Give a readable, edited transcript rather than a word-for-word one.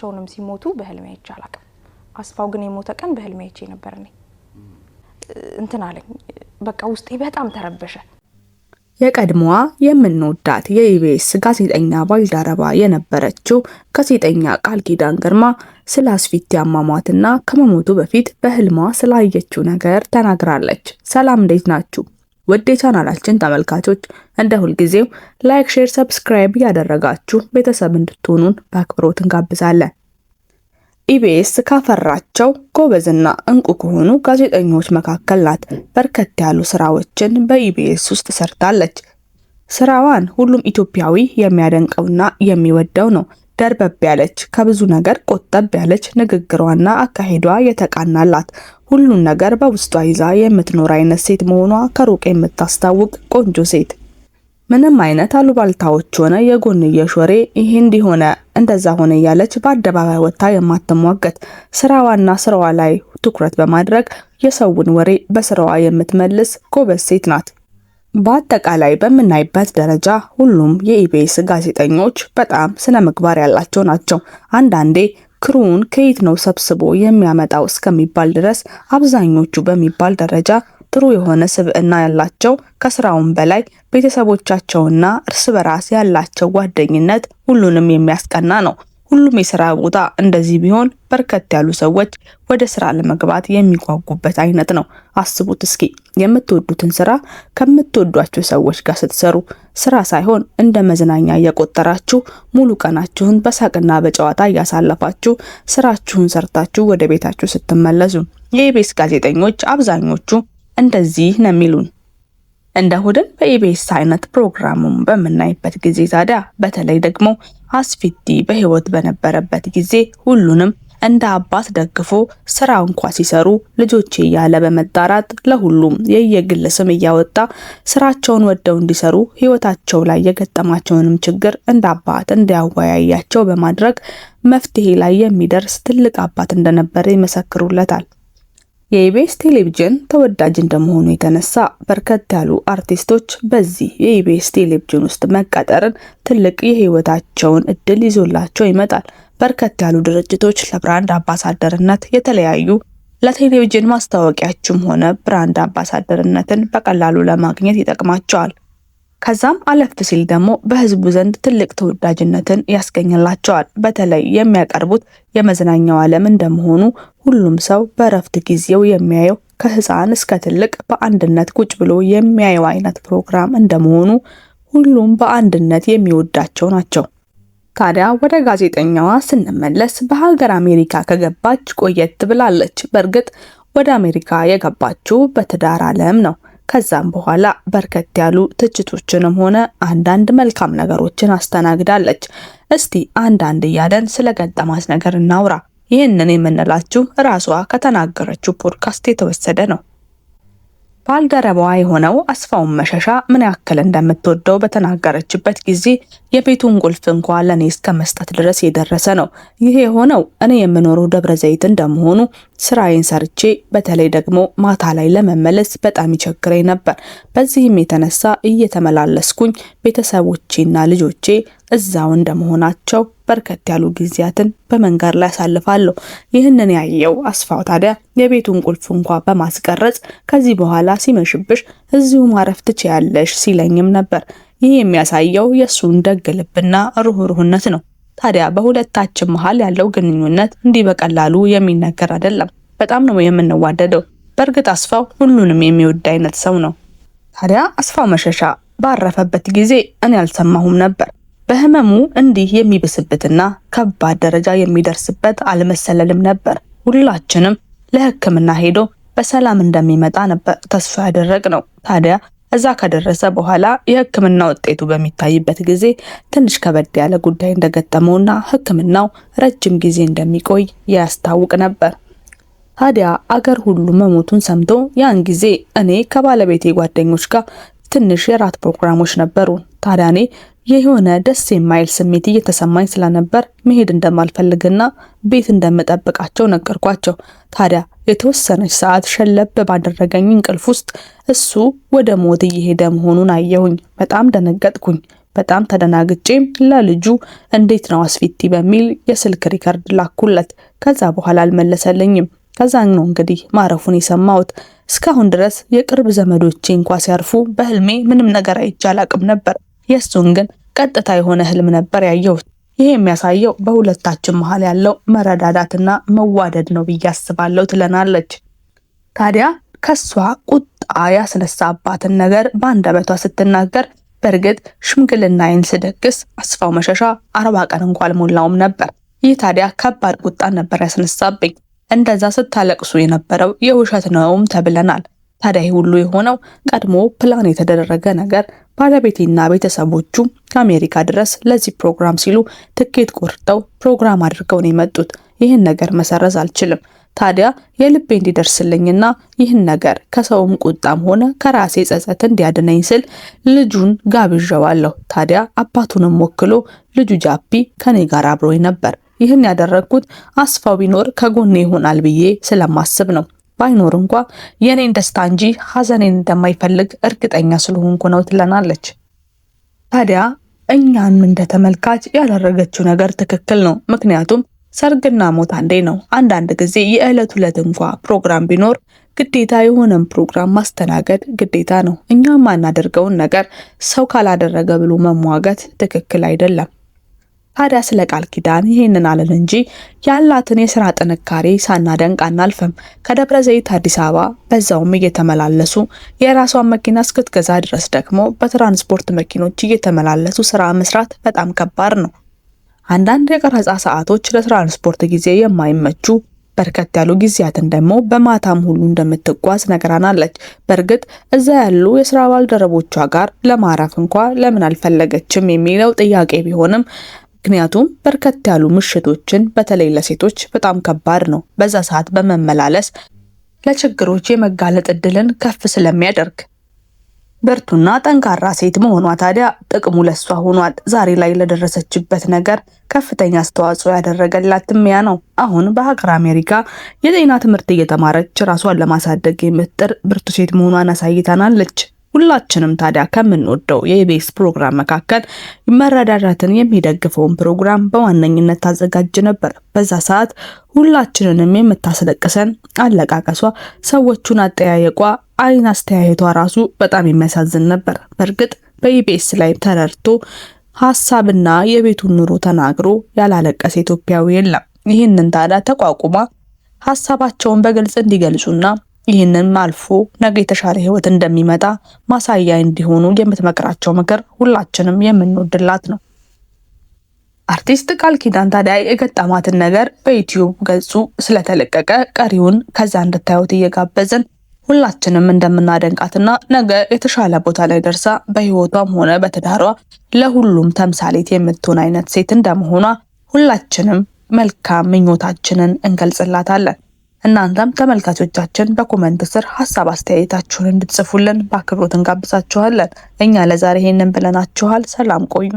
ቸውንም ሲሞቱ በህልሜ አይቻላል አስፋው ግን የሞተ ቀን በህልሜ አይቼ ነበር ነኝ እንትን አለኝ በቃ ውስጤ በጣም ተረበሸ የቀድሞዋ የምንወዳት የኢቢኤስ ጋዜጠኛ ባልደረባ የነበረችው ጋዜጠኛ ቃል ኪዳን ግርማ ስለ አስፊቲ አሟሟትና ከመሞቱ በፊት በህልሟ ስላየችው ነገር ተናግራለች። ሰላም እንዴት ናችሁ? ውድ የቻናላችን ተመልካቾች እንደ ሁልጊዜው ላይክ፣ ሼር፣ ሰብስክራይብ ያደረጋችሁ ቤተሰብ እንድትሆኑን በአክብሮት እንጋብዛለን። ኢቢኤስ ካፈራቸው ጎበዝና እንቁ ከሆኑ ጋዜጠኞች መካከል ናት። በርከት ያሉ ስራዎችን በኢቢኤስ ውስጥ ሰርታለች። ስራዋን ሁሉም ኢትዮጵያዊ የሚያደንቀውና የሚወደው ነው። ደርበብ ያለች ከብዙ ነገር ቆጠብ ያለች ንግግሯና አካሄዷ የተቃናላት ሁሉን ነገር በውስጧ ይዛ የምትኖር አይነት ሴት መሆኗ ከሩቅ የምታስታውቅ ቆንጆ ሴት። ምንም አይነት አሉባልታዎች ሆነ የጎንየሽ ወሬ ይሄ እንዲሆነ እንደዛ ሆነ ያለች በአደባባይ ወጣ የማትሟገት ስራዋና ስራዋ ላይ ትኩረት በማድረግ የሰውን ወሬ በስራዋ የምትመልስ ጎበዝ ሴት ናት። በአጠቃላይ በመናይበት ደረጃ ሁሉም የኢቢኤስ ጋዜጠኞች በጣም ስነ ምግባር ያላቸው ናቸው። አንዳንዴ ክሩን ከየት ነው ሰብስቦ የሚያመጣው እስከሚባል ድረስ አብዛኞቹ በሚባል ደረጃ ጥሩ የሆነ ስብዕና ያላቸው ከስራውን በላይ ቤተሰቦቻቸውና እርስ በራስ ያላቸው ጓደኝነት ሁሉንም የሚያስቀና ነው። ሁሉም የሥራ ቦታ እንደዚህ ቢሆን በርከት ያሉ ሰዎች ወደ ስራ ለመግባት የሚጓጉበት አይነት ነው። አስቡት እስኪ የምትወዱትን ስራ ከምትወዷቸው ሰዎች ጋር ስትሰሩ ስራ ሳይሆን እንደ መዝናኛ እየቆጠራችሁ ሙሉ ቀናችሁን በሳቅና በጨዋታ እያሳለፋችሁ ስራችሁን ሰርታችሁ ወደ ቤታችሁ ስትመለሱ የኢቢኤስ ጋዜጠኞች አብዛኞቹ እንደዚህ ነው የሚሉን። እንደ እሁድን በኢቢኤስ አይነት ፕሮግራሙን በመናይበት ጊዜ ታዲያ በተለይ ደግሞ አስፊቲ በህይወት በነበረበት ጊዜ ሁሉንም እንደ አባት ደግፎ ስራ እንኳን ሲሰሩ ልጆቼ ያለ በመጣራት ለሁሉም የየግል ስም እያወጣ ስራቸውን ወደው እንዲሰሩ ህይወታቸው ላይ የገጠማቸውንም ችግር እንደ አባት እንዲያወያያቸው በማድረግ መፍትሄ ላይ የሚደርስ ትልቅ አባት እንደነበረ ይመሰክሩለታል። የኢቢኤስ ቴሌቪዥን ተወዳጅ እንደመሆኑ የተነሳ በርከት ያሉ አርቲስቶች በዚህ የኢቢኤስ ቴሌቪዥን ውስጥ መቀጠርን ትልቅ የህይወታቸውን እድል ይዞላቸው ይመጣል። በርከት ያሉ ድርጅቶች ለብራንድ አምባሳደርነት የተለያዩ ለቴሌቪዥን ማስታወቂያችም ሆነ ብራንድ አምባሳደርነትን በቀላሉ ለማግኘት ይጠቅማቸዋል። ከዛም አለፍ ሲል ደግሞ በህዝቡ ዘንድ ትልቅ ተወዳጅነትን ያስገኝላቸዋል። በተለይ የሚያቀርቡት የመዝናኛው ዓለም እንደመሆኑ ሁሉም ሰው በእረፍት ጊዜው የሚያየው ከህፃን እስከ ትልቅ በአንድነት ቁጭ ብሎ የሚያየው አይነት ፕሮግራም እንደመሆኑ ሁሉም በአንድነት የሚወዳቸው ናቸው። ታዲያ ወደ ጋዜጠኛዋ ስንመለስ በሀገር አሜሪካ ከገባች ቆየት ብላለች። በእርግጥ ወደ አሜሪካ የገባችው በትዳር ዓለም ነው። ከዛም በኋላ በርከት ያሉ ትችቶችንም ሆነ አንዳንድ መልካም ነገሮችን አስተናግዳለች። እስቲ አንዳንድ እያለን ስለገጠማት ነገር እናውራ። ይህንን የምንላችሁ ራሷ ከተናገረችው ፖድካስት የተወሰደ ነው። ባልደረባዋ የሆነው አስፋው መሸሻ ምን ያክል እንደምትወደው በተናገረችበት ጊዜ የቤቱን ቁልፍ እንኳን ለኔ እስከ መስጠት ድረስ የደረሰ ነው። ይሄ የሆነው እኔ የምኖረው ደብረ ዘይት እንደመሆኑ ስራዬን ሰርቼ በተለይ ደግሞ ማታ ላይ ለመመለስ በጣም ይቸግረኝ ነበር። በዚህም የተነሳ እየተመላለስኩኝ ቤተሰቦቼና ልጆቼ እዛው እንደመሆናቸው በርከት ያሉ ጊዜያትን በመንገድ ላይ አሳልፋለሁ። ይህንን ያየው አስፋው ታዲያ የቤቱን ቁልፍ እንኳን በማስቀረጽ ከዚህ በኋላ ሲመሽብሽ እዚሁ ማረፍ ትችያለሽ ሲለኝም ነበር። ይህ የሚያሳየው የሱን ደግ ልብና ሩህሩህነት ነው። ታዲያ በሁለታችን መሃል ያለው ግንኙነት እንዲህ በቀላሉ የሚነገር አይደለም። በጣም ነው የምንዋደደው። በእርግጥ አስፋው ሁሉንም የሚወድ አይነት ሰው ነው። ታዲያ አስፋው መሸሻ ባረፈበት ጊዜ እኔ አልሰማሁም ነበር። በህመሙ እንዲህ የሚብስበትና ከባድ ደረጃ የሚደርስበት አልመሰለንም ነበር። ሁላችንም ለሕክምና ሄዶ በሰላም እንደሚመጣ ነበር ተስፋ ያደረግነው። ታዲያ እዛ ከደረሰ በኋላ የሕክምና ውጤቱ በሚታይበት ጊዜ ትንሽ ከበድ ያለ ጉዳይ እንደገጠመውና ሕክምናው ረጅም ጊዜ እንደሚቆይ ያስታውቅ ነበር። ታዲያ አገር ሁሉ መሞቱን ሰምቶ ያን ጊዜ እኔ ከባለቤቴ ጓደኞች ጋር ትንሽ የራት ፕሮግራሞች ነበሩ። ታዲያ እኔ የሆነ ደስ የማይል ስሜት እየተሰማኝ ስለነበር መሄድ እንደማልፈልግና ቤት እንደምጠብቃቸው ነገርኳቸው። ታዲያ የተወሰነች ሰዓት ሸለብ ባደረገኝ እንቅልፍ ውስጥ እሱ ወደ ሞት እየሄደ መሆኑን አየሁኝ። በጣም ደነገጥኩኝ። በጣም ተደናግጬም ለልጁ እንዴት ነው አስፊቲ በሚል የስልክ ሪከርድ ላኩለት። ከዛ በኋላ አልመለሰልኝም። ከዛ ነው እንግዲህ ማረፉን የሰማሁት። እስካሁን ድረስ የቅርብ ዘመዶቼ እንኳ ሲያርፉ በህልሜ ምንም ነገር አይቼ አላቅም ነበር። የእሱን ግን ቀጥታ የሆነ ህልም ነበር ያየሁት። ይሄ የሚያሳየው በሁለታችን መሀል ያለው መረዳዳትና መዋደድ ነው ብዬ አስባለሁ ትለናለች። ታዲያ ከሷ ቁጣ ያስነሳባትን ነገር በአንደበቷ ስትናገር በእርግጥ ሽምግልናዬን ስደግስ አስፋው መሸሻ 40 ቀን እንኳን አልሞላውም ነበር። ይህ ታዲያ ከባድ ቁጣ ነበር ያስነሳብኝ። እንደዛ ስታለቅሱ የነበረው የውሸት ነውም ተብለናል። ታዲያ ይህ ሁሉ የሆነው ቀድሞ ፕላን የተደረገ ነገር ባለቤቴና ቤተሰቦቹ ከአሜሪካ ድረስ ለዚህ ፕሮግራም ሲሉ ትኬት ቆርጠው ፕሮግራም አድርገው ነው የመጡት። ይህን ነገር መሰረዝ አልችልም። ታዲያ የልቤ እንዲደርስልኝና ይህን ነገር ከሰውም ቁጣም ሆነ ከራሴ ጸጸት እንዲያድነኝ ስል ልጁን ጋብዣዋለሁ። ታዲያ አባቱንም ወክሎ ልጁ ጃፒ ከኔ ጋር አብሮኝ ነበር። ይህን ያደረግኩት አስፋው ቢኖር ከጎኔ ይሆናል ብዬ ስለማስብ ነው። ባይኖር እንኳ የኔን ደስታ እንጂ ሐዘኔን እንደማይፈልግ እርግጠኛ ስለሆንኩ ነው ትለናለች። ታዲያ እኛን እንደ ተመልካች ያደረገችው ነገር ትክክል ነው። ምክንያቱም ሰርግና ሞት አንዴ ነው። አንዳንድ ጊዜ የዕለት ዕለት እንኳ ፕሮግራም ቢኖር ግዴታ የሆነን ፕሮግራም ማስተናገድ ግዴታ ነው። እኛ ማናደርገውን ነገር ሰው ካላደረገ ብሎ መሟገት ትክክል አይደለም። ታዲያ ስለ ቃል ኪዳን ይሄንን አለን እንጂ ያላትን የስራ ጥንካሬ ሳናደንቅ አናልፍም። ከደብረ ዘይት አዲስ አበባ በዛውም እየተመላለሱ የራሷን መኪና እስክትገዛ ድረስ ደግሞ በትራንስፖርት መኪኖች እየተመላለሱ ስራ መስራት በጣም ከባድ ነው። አንዳንድ የቀረጻ ሰዓቶች ለትራንስፖርት ጊዜ የማይመቹ በርከት ያሉ ጊዜያትን ደግሞ በማታም ሁሉ እንደምትጓዝ ነገራናለች። በእርግጥ እዛ ያሉ የስራ ባልደረቦቿ ጋር ለማረፍ እንኳ ለምን አልፈለገችም የሚለው ጥያቄ ቢሆንም ምክንያቱም በርከት ያሉ ምሽቶችን በተለይ ለሴቶች በጣም ከባድ ነው። በዛ ሰዓት በመመላለስ ለችግሮች የመጋለጥ እድልን ከፍ ስለሚያደርግ ብርቱና ጠንካራ ሴት መሆኗ ታዲያ ጥቅሙ ለሷ ሆኗል። ዛሬ ላይ ለደረሰችበት ነገር ከፍተኛ አስተዋጽኦ ያደረገላትም ያ ነው። አሁን በሀገር አሜሪካ የጤና ትምህርት እየተማረች ራሷን ለማሳደግ የምትጥር ብርቱ ሴት መሆኗን አሳይታናለች። ሁላችንም ታዲያ ከምንወደው የኢቢኤስ ፕሮግራም መካከል መረዳዳትን የሚደግፈውን ፕሮግራም በዋነኝነት ታዘጋጅ ነበር። በዛ ሰዓት ሁላችንንም የምታስለቅሰን አለቃቀሷ፣ ሰዎቹን አጠያየቋ፣ አይን አስተያየቷ ራሱ በጣም የሚያሳዝን ነበር። በእርግጥ በኢቢኤስ ላይ ተረድቶ ሀሳብና የቤቱን ኑሮ ተናግሮ ያላለቀሰ ኢትዮጵያዊ የለም። ይህንን ታዲያ ተቋቁማ ሀሳባቸውን በግልጽ እንዲገልጹና ይህንን አልፎ ነገ የተሻለ ህይወት እንደሚመጣ ማሳያ እንዲሆኑ የምትመክራቸው ምክር ሁላችንም የምንወድላት ነው። አርቲስት ቃል ኪዳን ታዲያ የገጠማትን ነገር በዩቲዩብ ገጹ ስለተለቀቀ ቀሪውን ከዛ እንድታዩት እየጋበዝን ሁላችንም እንደምናደንቃትና ነገ የተሻለ ቦታ ላይ ደርሳ በህይወቷም ሆነ በትዳሯ ለሁሉም ተምሳሌት የምትሆን አይነት ሴት እንደመሆኗ ሁላችንም መልካም ምኞታችንን እንገልጽላታለን። እናንተም ተመልካቾቻችን በኮሜንት ስር ሀሳብ አስተያየታችሁን እንድትጽፉልን በአክብሮት እንጋብዛችኋለን። እኛ ለዛሬ ይሄንን ብለናችኋል። ሰላም ቆዩ።